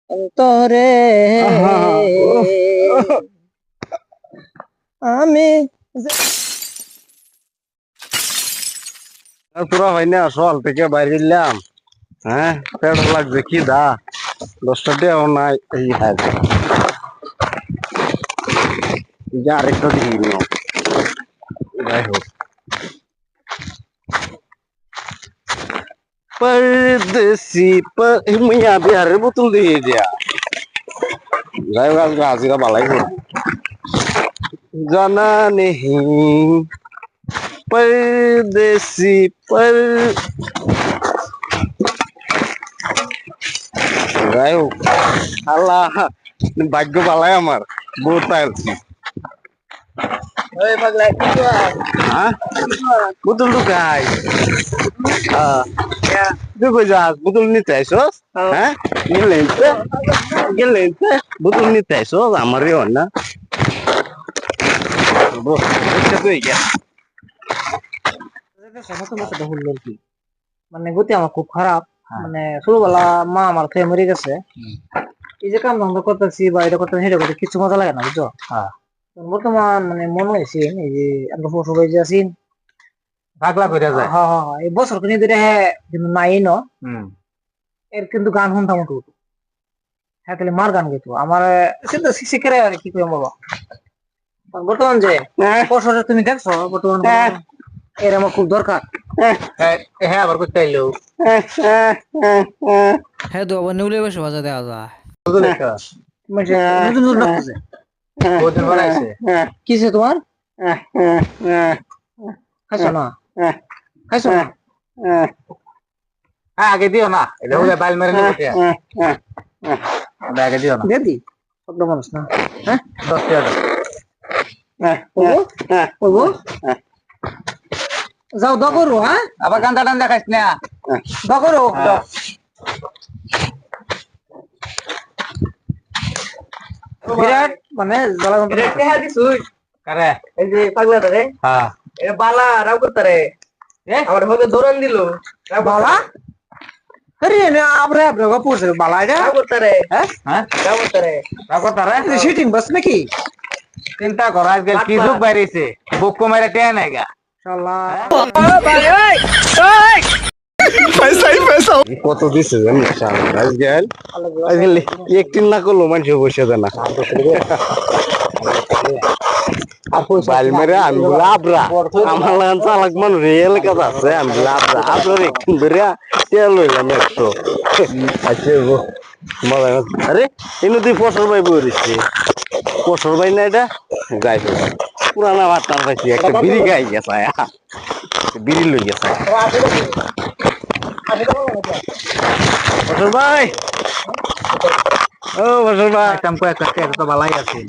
অন্তরে আমি তোরা হয় না সকাল থেকে বাইরে গেলাম। হ্যাঁ, পেট লাগছে কি দা 10টা টাকাও নাই। এই আরেকটা দিই যাই হোক परदेसी पर मियाँ बिहारेर बोतल দিয়ে দিয়া যাই হোক আজকে হাজিরা বালাই করে জানা নেহি परदेसी पर যাই হোক আল্লাহ ভাগ্য বালাই আমার বহুত পাইছি। ওই পাগলা কি কর হ্যাঁ বোতল ঢুকাই তুই কই যাস বোতল নিতে আইসস? হ্যাঁ গেলেন বোতল নিতে আইসস আমারই হন না তুই গিয়া মানে গতি আমার খুব খারাপ। মানে ছোটবেলা মা আমার খেয়ে মরে গেছে। এই যে কাম ধান্দা করতেছি বা এটা করতেছি সেটা করতে কিছু মজা লাগে না বুঝছো। বর্তমান মানে মনে হয়েছে এই যে আমরা শ্বশুর বাড়ি যে আছি পাগলা কইরা যায়। হ্যাঁ হ্যাঁ এই বছর কিনে ধরে হ্যাঁ কিন্তু নাই ন এর কিন্তু গান শুনতাম তো হ্যাঁ তাহলে মার গান গেতো আমার কিন্তু শিখে আর কি করবো বাবা। বর্তমান যে বছরে তুমি দেখছো বর্তমান এর আমার খুব দরকার। হ্যাঁ আবার করতে আইলো হ্যাঁ তো আবার নিউলে বসে বাজা দেওয়া যায়। নতুন নতুন লাগতেছে ওদিন বানাইছে কিসে তোমার খাইছো না খাইছো না আগে দিও না এটা হলে বাইল মেরে নিব আগে দিও না দিদি শব্দ মানুষ না হ্যাঁ 10 টাকা বলবো যাও দগরো হ্যাঁ আবার গান্দা টান দেখাইছ না দগরো বিরাট মানে জ্বালা কারে এই যে পাগলাটা রে হ্যাঁ এটা বালা রাও করতারে আমার হতে দৌড়ান দিল বালা আরে না আপরে আপরে গপুর বালা এটা রাও করতারে হ্যাঁ হ্যাঁ রাও করতারে রাও করতারে শুটিং বাস নাকি চিন্তা কর আজকে কি যুগ বাইরেছে বক্কো মেরে টেয়া নাইগা কত দিছে জানি আজকাল একদিন না করলো মানুষ বসে দেয় না বাইল মেরে আমি আবরা আমার লাগান চালাক মানুষ এলাকা আছে আমি আবরা আবরার একদিন ধরে তেল লইলাম 100 আচ্ছা মজা আরে এনে তুই ফসল ভাই বইছি ফসল ভাই না এটা যাই পুরানা ভাত পাইছি একটা বিড়ি গাই গেছে বিড়ি লই গেছে ফসল ভাই ও ফসল ভাই কাম কয় একটা তো ভালাই আছে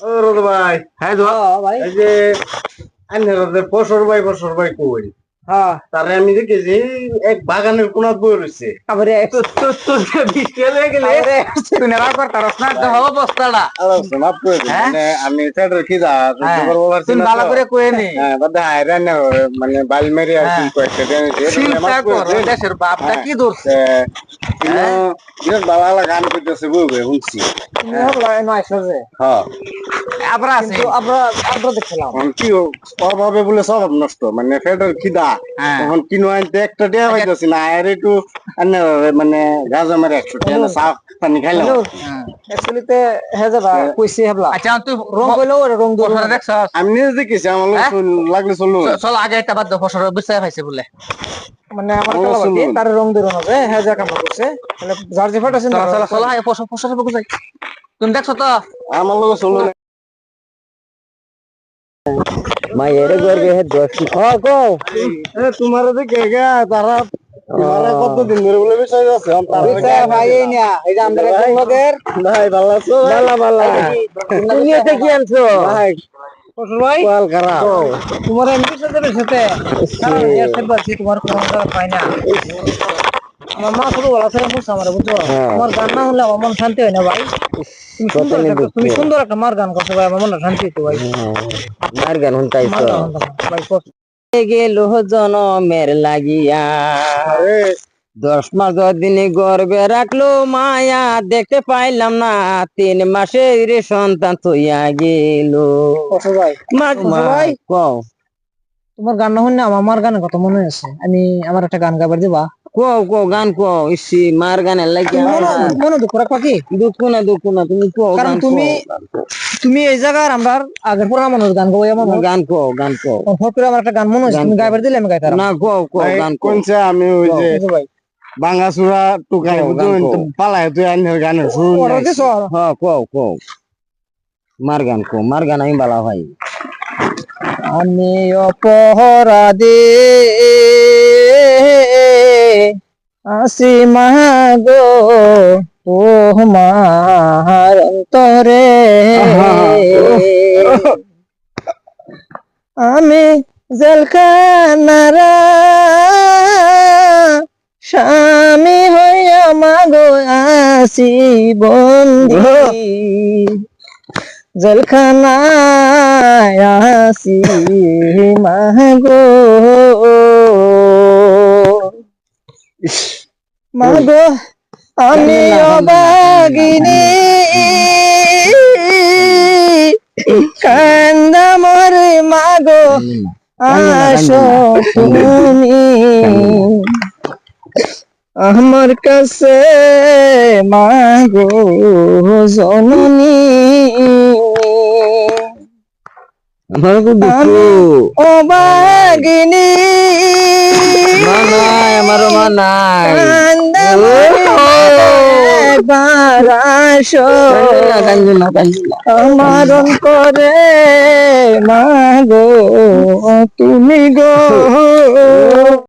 ও রোদ ভাই হ্যাঁ ভাই এই যে আন্নের ফসল ভাই কই হ্যাঁ তারে আমি দেখেছি এক বাগানের কোনাত বই রয়েছে আরে আমি কি যা ভালো করে কয়ে নি মানে বালমেরি আর কি দেশের বাপটা কি ধরছে বালা গান করতেছে বই শুনছি হ্যাঁ আমরা দেখছিলাম কি অভাবে বলে স্বভাব নষ্ট মানে ফেডার খিদা এখন কিনো আনতে একটা টিয়া পাইতেছি না আর একটু মানে গাজা মারে 100 টাকা না সাফ পানি খাইলাম অ্যাকচুয়ালিতে হে যাবা কইছি হেবলা আচ্ছা তুই রং কইলো ওরে রং দূর দেখছস আমি নিজে দেখেছি আমার লাগলে চললো চল আগে একটা বাদ ফসল বিছায় পাইছে বলে মানে আমার কালাবাতি তার রং দূর না যে হে যা কাম করছে মানে যার যে ফটো আছে চল চল আগে ফসল বুঝাই তুমি দেখছো তো আমার লগে চললো না মায়ের গর্বে হে দোষ কো তোমার দেখে গা তারা তোমার কতদিন ধরে বলে বিষয় আছে ভাই না এই যে আমরা তোমাদের ভাই ভালো আছো ভালো তুমি এটা কি আনছো ভাই ফসল ভাই কাল খারাপ তোমার এমনি সাথে সাথে কারণ এর সাথে তোমার কোনো পাই না আমার মা শুরু বলা ছেড়ে বলছে আমার বুঝছো আমার গান না হলে আমার মন শান্তি হয় না ভাই তুমি সুন্দর একটা মার গান করছো ভাই আমার মনে শান্তি তো ভাই মার গান শুনতাইছো ভাই গেল জনমের লাগিয়া 10 মাস দিনে গর্বে রাখলো মায়া দেখতে পাইলাম না 3 মাসের সন্তান তৈয়া গেল ফসল ভাই ভাই। কও তোমার গান না শুনলে আমার গানের কথা মনে আছে, আমি আমার একটা গান গাবার দিবা? কও কও গান কও ইসি মার গানের লাগি মনে দুঃখ রাখবা কি? দুঃখ না তুমি কও কারণ গান তুমি এই জায়গার আমরা আগের পুরানো মানুষ গান গাবো এমন গান কও গান কও হঠাৎ করে আমার একটা গান মনে হচ্ছে, তুমি গাইবার দিলে আমি গাইতাম না কও কও গান কোনছে আমি ওই যে ভাই। বাঙ্গাসুরা টুকাই পালায় তুই আইনের গানের সুর ওরা নাই। দিছো? হ্যাঁ কও কও মার গান আমি বালা ভাই আমি অপরাধী আসি মাগো ও মার অন্তরে আমি জেলখানারা স্বামী হইয়া মাগো আসি বন্ধু জেলখানায় আসি মাগো মাগো আমি অবাগিনী কান্দা মরে মাগো আসো তুমি আমার কাছে মাগো জননী আমার তো দুঃখ অবাগিনী মানাই আমারও মানাই কান্দা মরে একবার আসো আমার অন্তরে মাগো তুমি গো